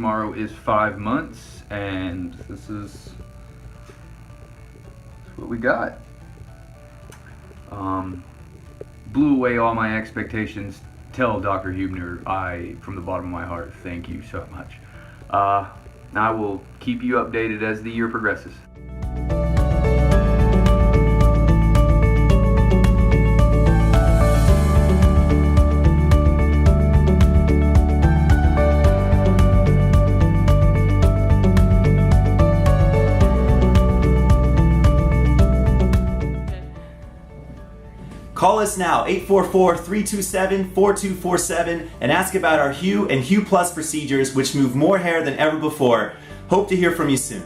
tomorrow is 5 months, and this is what we got. Blew away all my expectations. Tell Dr. Hubner, from the bottom of my heart, thank you so much. I will keep you updated as the year progresses. Call us now, 844-327-4247, and ask about our Hue and Hue Plus procedures, which move more hair than ever before. Hope to hear from you soon.